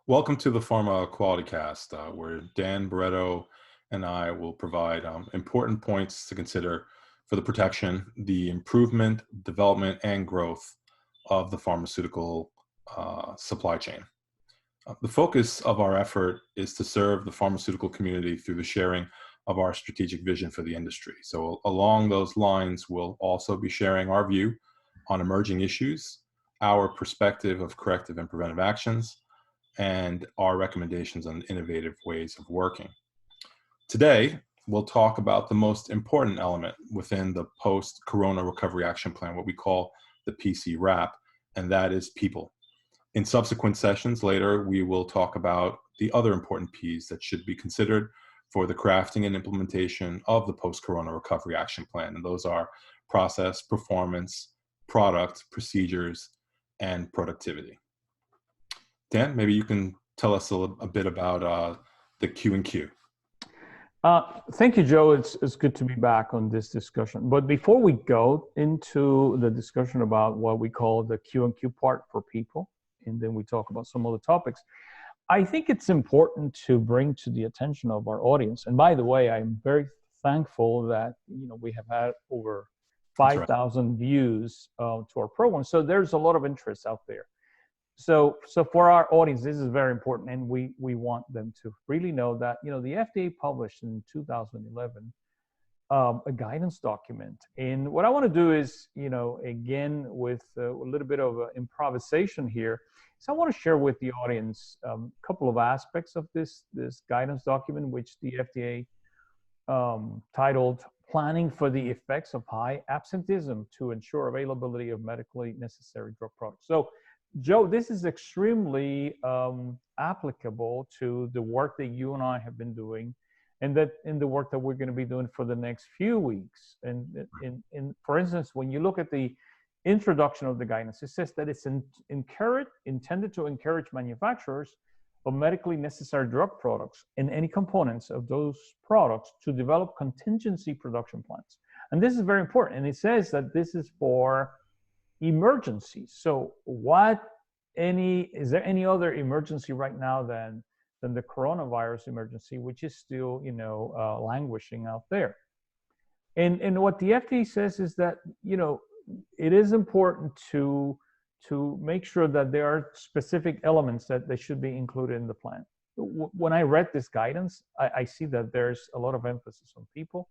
Welcome to the Pharma Quality Cast, where Dan Barretto and I will provide important points to consider for the protection, the improvement, development, and growth of the pharmaceutical supply chain. The focus of our effort is to serve the pharmaceutical community through the sharing of our strategic vision for the industry. So along those lines, we'll also be sharing our view on emerging issues, our perspective of corrective and preventive actions, and our recommendations on innovative ways of working. Today, we'll talk about the most important element within the Post-Corona Recovery Action Plan, what we call the PC RAP, and that is people. In subsequent sessions later, we will talk about the other important Ps that should be considered for the crafting and implementation of the Post-Corona Recovery Action Plan, and those are process, performance, product, procedures, and productivity. Dan, maybe you can tell us a bit about the Q&Q. Thank you, Joe. It's good to be back on this discussion. But before we go into the discussion about what we call the Q&Q part for people, and then we talk about some other topics, I think it's important to bring to the attention of our audience. And by the way, I'm very thankful that we have had over 5,000 views to our program. So there's a lot of interest out there. So for our audience, this is very important, and we want them to really know that the FDA published in 2011 a guidance document. And what I want to do is, again, with a little bit of improvisation here, is I want to share with the audience a couple of aspects of this guidance document, which the FDA titled "Planning for the Effects of High Absenteeism to Ensure Availability of Medically Necessary Drug Products." So, Joe, this is extremely applicable to the work that you and I have been doing, and that in the work that we're going to be doing for the next few weeks. And for instance, when you look at the introduction of the guidance, it says that it's intended to encourage manufacturers of medically necessary drug products and any components of those products to develop contingency production plans. And this is very important. And it says that this is for emergencies. So is there any other emergency right now than the coronavirus emergency, which is still languishing out there? And what the FDA says is that it is important to make sure that there are specific elements that they should be included in the plan. When I read this guidance, I see that there's a lot of emphasis on people.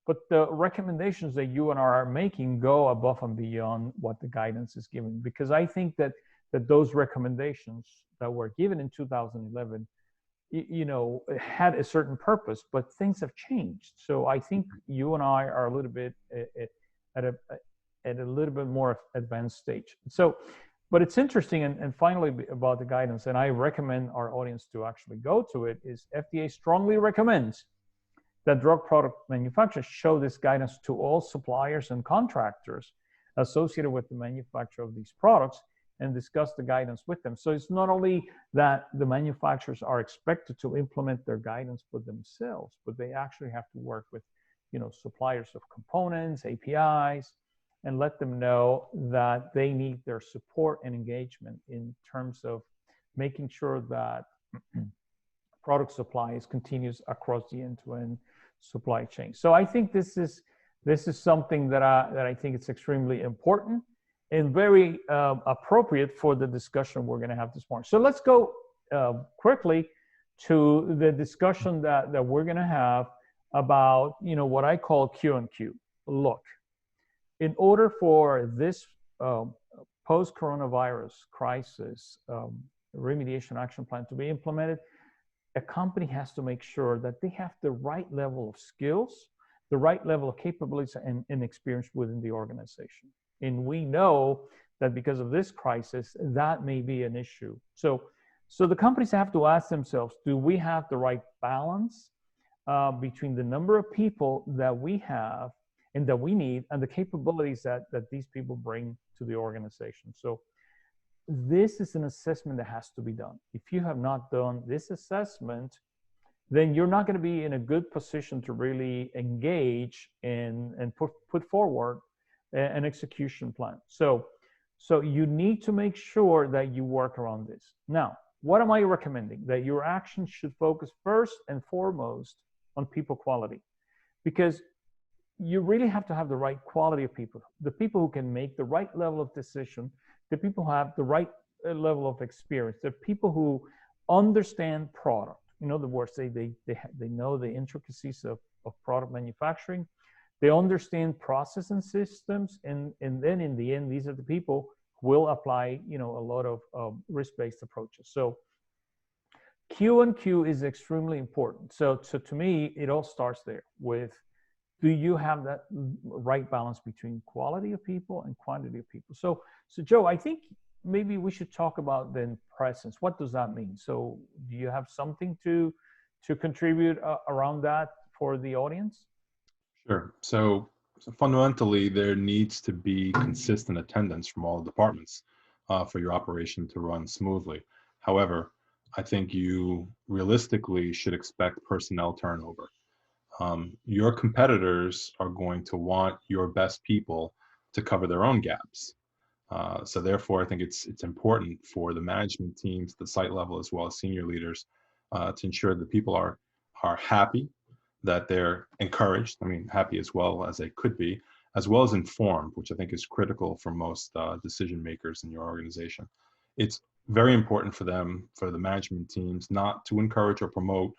But the recommendations that you and I are making go above and beyond what the guidance is giving, because I think that those recommendations that were given in 2011, had a certain purpose, but things have changed. So I think you and I are a little bit at a little bit more advanced stage. So, but it's interesting, and finally about the guidance, and I recommend our audience to actually go to it, is FDA strongly recommends that drug product manufacturers show this guidance to all suppliers and contractors associated with the manufacture of these products and discuss the guidance with them. So it's not only that the manufacturers are expected to implement their guidance for themselves, but they actually have to work with, suppliers of components, APIs, and let them know that they need their support and engagement in terms of making sure that product supply continues across the end-to-end supply chain. So I think this is something that I think it's extremely important and very appropriate for the discussion we're going to have this morning. So let's go quickly to the discussion that we're going to have about what I call Q&Q. Look, in order for this post-coronavirus crisis remediation action plan to be implemented, a company has to make sure that they have the right level of skills, the right level of capabilities and experience within the organization. And we know that because of this crisis, that may be an issue. So the companies have to ask themselves, do we have the right balance between the number of people that we have and that we need and the capabilities that these people bring to the organization? So this is an assessment that has to be done. If you have not done this assessment, then you're not going to be in a good position to really engage and put forward an execution plan. So you need to make sure that you work around this. Now, what am I recommending? That your actions should focus first and foremost on people quality, because you really have to have the right quality of people, the people who can make the right level of decision, the people who have the right level of experience, the people who understand product. In other words, they know the intricacies of product manufacturing. They understand process and systems, and then in the end, these are the people who will apply, a lot of risk-based approaches. So Q and Q is extremely important. So to me, it all starts there with, do you have that right balance between quality of people and quantity of people? So Joe, I think maybe we should talk about then presence. What does that mean? So do you have something to contribute around that for the audience? Sure. So fundamentally, there needs to be consistent attendance from all departments for your operation to run smoothly. However, I think you realistically should expect personnel turnover. Your competitors are going to want your best people to cover their own gaps. So therefore, I think it's important for the management teams, the site level, as well as senior leaders, to ensure that people are happy, that they're encouraged. I mean, happy as well as they could be, as well as informed, which I think is critical for most decision makers in your organization. It's very important for them, for the management teams, not to encourage or promote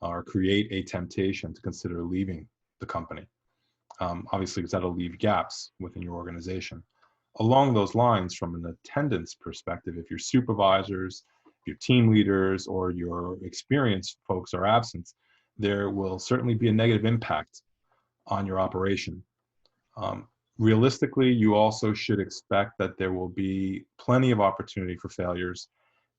or create a temptation to consider leaving the company. Obviously, because that'll leave gaps within your organization. Along those lines, from an attendance perspective, if your supervisors, your team leaders, or your experienced folks are absent, there will certainly be a negative impact on your operation. Realistically, you also should expect that there will be plenty of opportunity for failures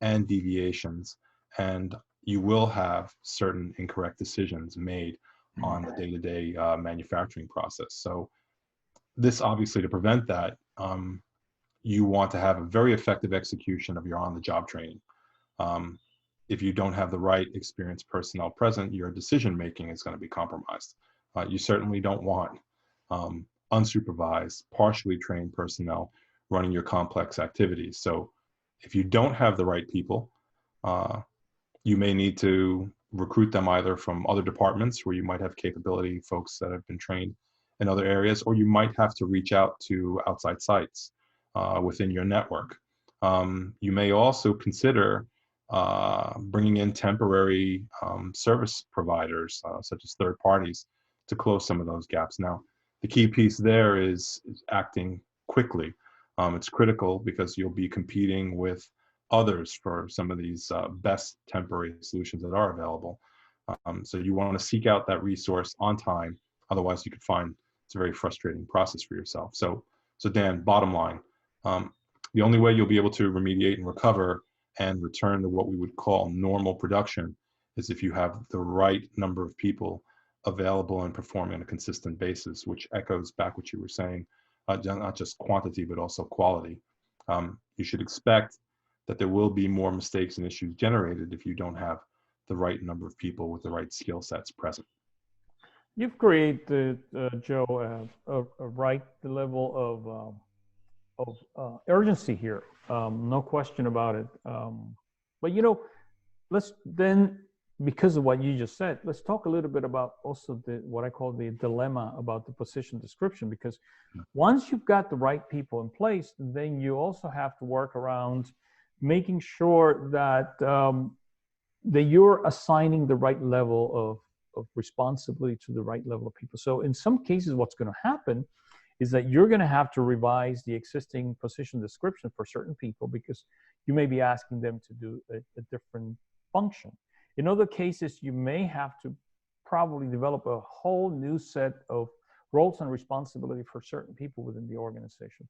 and deviations, and you will have certain incorrect decisions made on the day-to-day manufacturing process. So this, obviously, to prevent that, you want to have a very effective execution of your on-the-job training. If you don't have the right experienced personnel present, your decision-making is going to be compromised. You certainly don't want unsupervised, partially trained personnel running your complex activities. So if you don't have the right people, you may need to recruit them either from other departments where you might have capability folks that have been trained in other areas, or you might have to reach out to outside sites within your network. You may also consider bringing in temporary service providers, such as third parties, to close some of those gaps. Now, the key piece there is acting quickly. It's critical because you'll be competing with others for some of these best temporary solutions that are available. So you want to seek out that resource on time. Otherwise, you could find it's a very frustrating process for yourself. So Dan, bottom line, the only way you'll be able to remediate and recover and return to what we would call normal production is if you have the right number of people available and performing on a consistent basis, which echoes back what you were saying, not just quantity, but also quality. You should expect that there will be more mistakes and issues generated if you don't have the right number of people with the right skill sets present. You've created, Joe, a right level of urgency here. No question about it. But let's then, because of what you just said, let's talk a little bit about also what I call the dilemma about the position description. Because once you've got the right people in place, then you also have to work around making sure that that you're assigning the right level of responsibility to the right level of people. So in some cases, what's going to happen is that you're going to have to revise the existing position description for certain people because you may be asking them to do a different function. In other cases, you may have to probably develop a whole new set of roles and responsibility for certain people within the organization.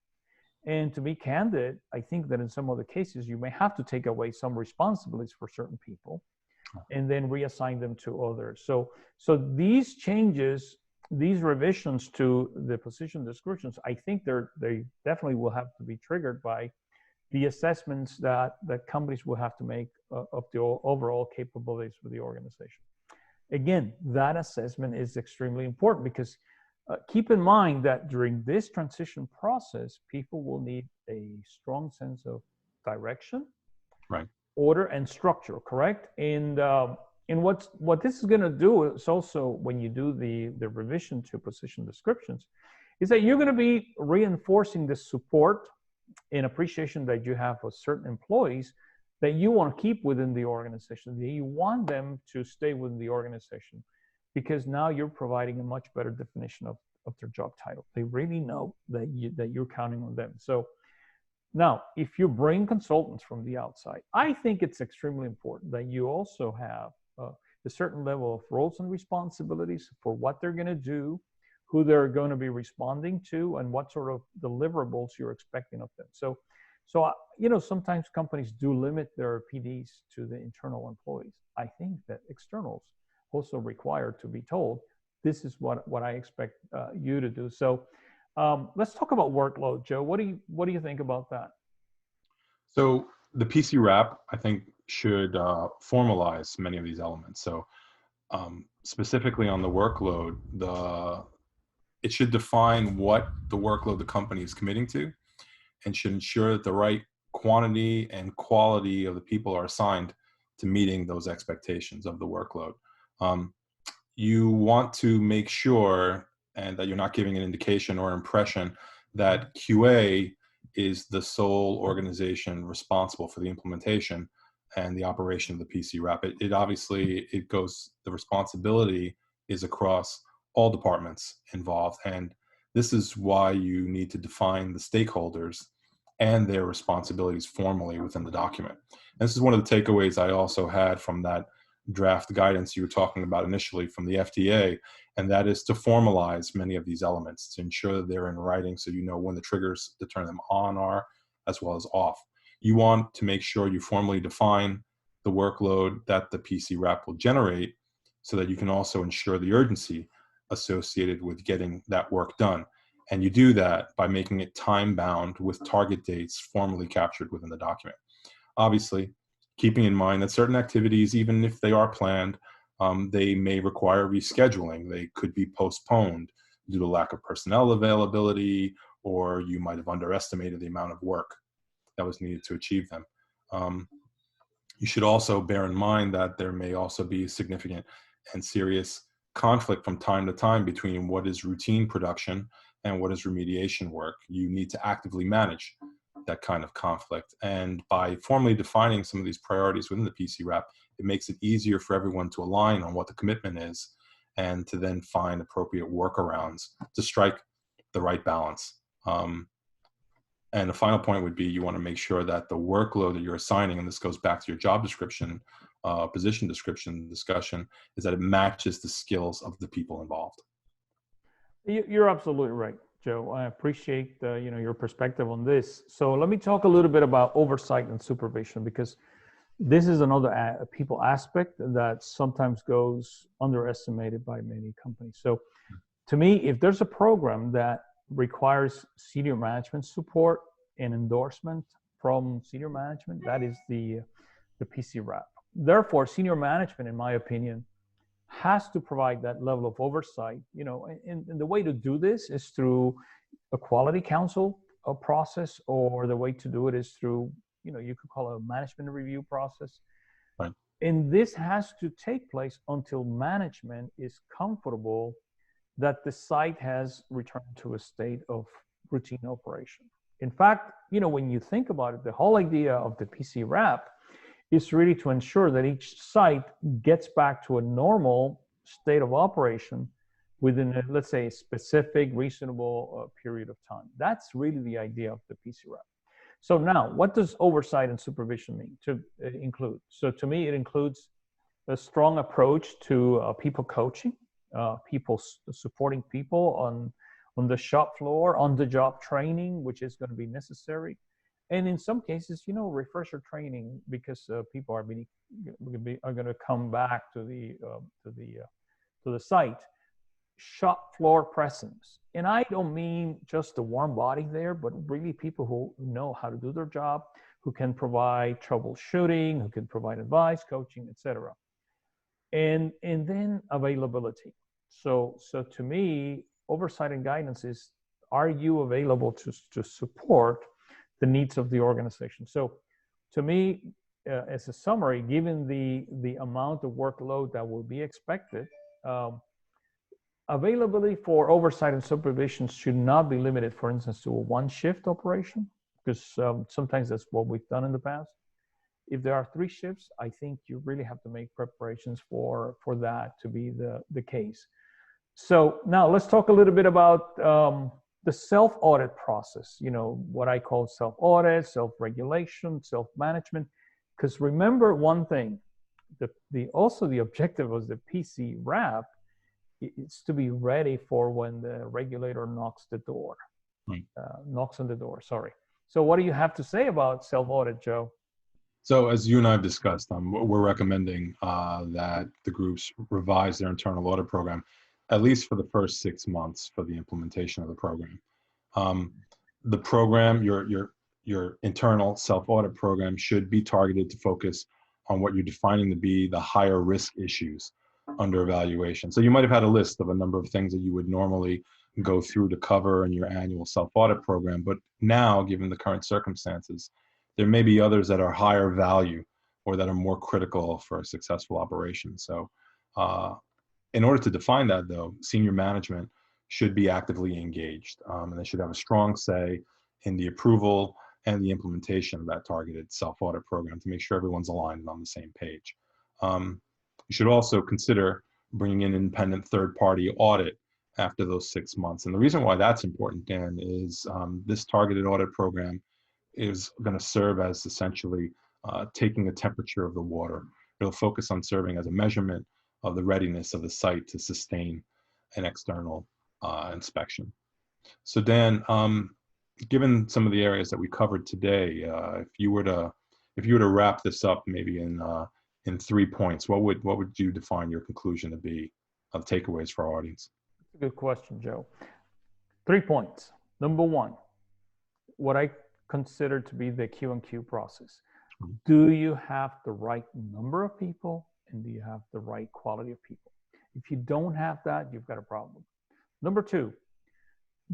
And to be candid, I think that in some other cases, you may have to take away some responsibilities for certain people and then reassign them to others. So these changes, these revisions to the position descriptions, I think they definitely will have to be triggered by the assessments that companies will have to make of the overall capabilities for the organization. Again, that assessment is extremely important because keep in mind that during this transition process, people will need a strong sense of direction, right, order and structure, correct? And what this is going to do is also when you do the revision to position descriptions, is that you're going to be reinforcing the support and appreciation that you have for certain employees that you want to keep within the organization, that you want them to stay within the organization, because now you're providing a much better definition of their job title. They really know that you're counting on them. So now, if you bring consultants from the outside, I think it's extremely important that you also have a certain level of roles and responsibilities for what they're going to do, who they're going to be responding to, and what sort of deliverables you're expecting of them. So sometimes companies do limit their PDs to the internal employees. I think that externals also require to be told, this is what I expect you to do. So let's talk about workload, Joe. What do you think about that? So the PC wrap, I think, should formalize many of these elements. So specifically on the workload, it should define what the workload the company is committing to, and should ensure that the right quantity and quality of the people are assigned to meeting those expectations of the workload. You want to make sure and that you're not giving an indication or impression that QA is the sole organization responsible for the implementation and the operation of the PC wrap. It obviously, the responsibility is across all departments involved. And this is why you need to define the stakeholders and their responsibilities formally within the document. And this is one of the takeaways I also had from that draft guidance you were talking about initially from the FDA, and that is to formalize many of these elements to ensure that they're in writing so you know when the triggers to turn them on are as well as off. You want to make sure you formally define the workload that the PC wrap will generate so that you can also ensure the urgency associated with getting that work done. And you do that by making it time-bound with target dates formally captured within the document. Obviously, keeping in mind that certain activities, even if they are planned, they may require rescheduling. They could be postponed due to lack of personnel availability, or you might have underestimated the amount of work that was needed to achieve them. You should also bear in mind that there may also be significant and serious conflict from time to time between what is routine production and what is remediation work. You need to actively manage that kind of conflict. And by formally defining some of these priorities within the PC wrap, it makes it easier for everyone to align on what the commitment is and to then find appropriate workarounds to strike the right balance. And the final point would be you want to make sure that the workload that you're assigning, and this goes back to your job description, position description discussion, is that it matches the skills of the people involved. You're absolutely right, Joe. I appreciate your perspective on this. So let me talk a little bit about oversight and supervision, because this is another people aspect that sometimes goes underestimated by many companies. So to me, if there's a program that requires senior management support and endorsement from senior management, that is the PC wrap. Therefore, senior management, in my opinion, has to provide that level of oversight. And the way to do this is through a quality council process, or the way to do it is through, you could call it a management review process. Right. And this has to take place until management is comfortable that the site has returned to a state of routine operation. In fact, when you think about it, the whole idea of the PC wrap is really to ensure that each site gets back to a normal state of operation within, let's say, a specific, reasonable period of time. That's really the idea of the PC wrap. So now, what does oversight and supervision mean to include? So to me, it includes a strong approach to people coaching, people supporting people on the shop floor, on the job training, which is going to be necessary. And in some cases, refresher training, because people are going to come back to the site. Shop floor presence, and I don't mean just the warm body there, but really people who know how to do their job, who can provide troubleshooting, who can provide advice, coaching, etc. And then availability. So to me, oversight and guidance is: are you available to support the needs of the organization? So to me, as a summary, given the amount of workload that will be expected, availability for oversight and supervision should not be limited, for instance, to a one-shift operation, because sometimes that's what we've done in the past. If there are 3 shifts, I think you really have to make preparations for that to be the case. So now let's talk a little bit about the self-audit process, what I call self-audit, self-regulation, self-management. Because remember one thing, also the objective of the PC wrap is to be ready for when the regulator knocks on the door, sorry. So what do you have to say about self-audit, Joe? So as you and I have discussed, we're recommending that the groups revise their internal audit program, at least for the first 6 months for the implementation of the program. The program, your internal self-audit program, should be targeted to focus on what you're defining to be the higher risk issues under evaluation. So you might have had a list of a number of things that you would normally go through to cover in your annual self-audit program, but now, given the current circumstances, there may be others that are higher value or that are more critical for a successful operation. So in order to define that, though, senior management should be actively engaged, and they should have a strong say in the approval and the implementation of that targeted self-audit program to make sure everyone's aligned and on the same page. You should also consider bringing in independent third-party audit after those 6 months. And the reason why that's important, Dan, is this targeted audit program is going to serve as essentially taking a temperature of the water. It'll focus on serving as a measurement of the readiness of the site to sustain an external inspection. So Dan, given some of the areas that we covered today, if you were to wrap this up maybe in 3 points, what would you define your conclusion to be of takeaways for our audience? That's a good question, Joe. 3 points. Number 1, what I consider to be the Q&Q process. Do you have the right number of people, and do you have the right quality of people? If you don't have that, you've got a problem. Number 2,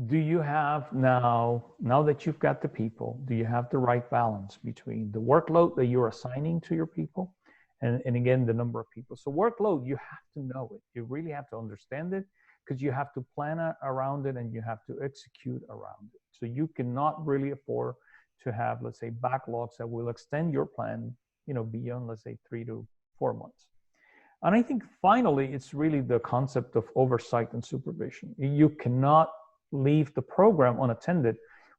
do you have now that you've got the people, do you have the right balance between the workload that you're assigning to your people and again, the number of people? So workload, you have to know it. You really have to understand it, because you have to plan around it and you have to execute around it. So you cannot really afford to have, let's say, backlogs that will extend your plan, beyond, let's say, 3 to 4 months. And I think finally, it's really the concept of oversight and supervision. You cannot leave the program unattended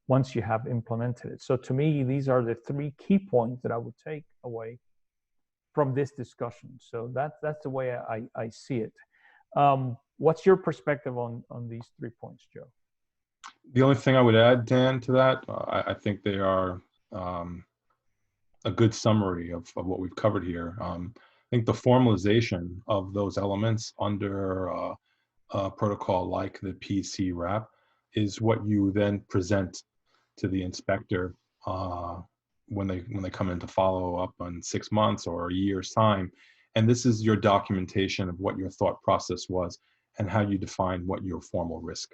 once you have implemented it. So to me, these are the 3 key points that I would take away from this discussion. So that's the way I see it. What's your perspective on these 3 points, Joe? The only thing I would add, Dan, to that, I think they are a good summary of what we've covered here. I think the formalization of those elements under a protocol like the PC wrap is what you then present to the inspector when they come in to follow up on 6 months or a year's time. And this is your documentation of what your thought process was and how you define what your formal risk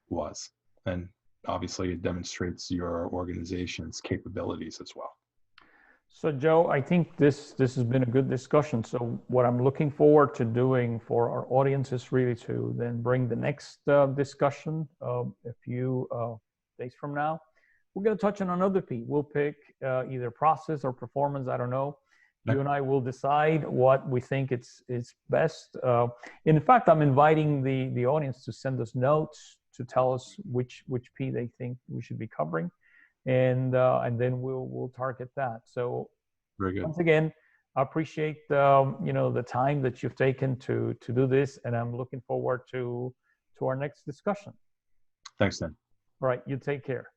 was. And obviously it demonstrates your organization's capabilities as well. So Joe, I think this has been a good discussion. So what I'm looking forward to doing for our audience is really to then bring the next discussion a few days from now. We're going to touch on another P. We'll pick either process or performance, I don't know. You and I will decide what we think it's best. In fact, I'm inviting the audience to send us notes to tell us which P they think we should be covering, and then we'll target that. So very good. Once again, I appreciate the time that you've taken to do this, and I'm looking forward to our next discussion. Thanks, Dan. All right, you take care.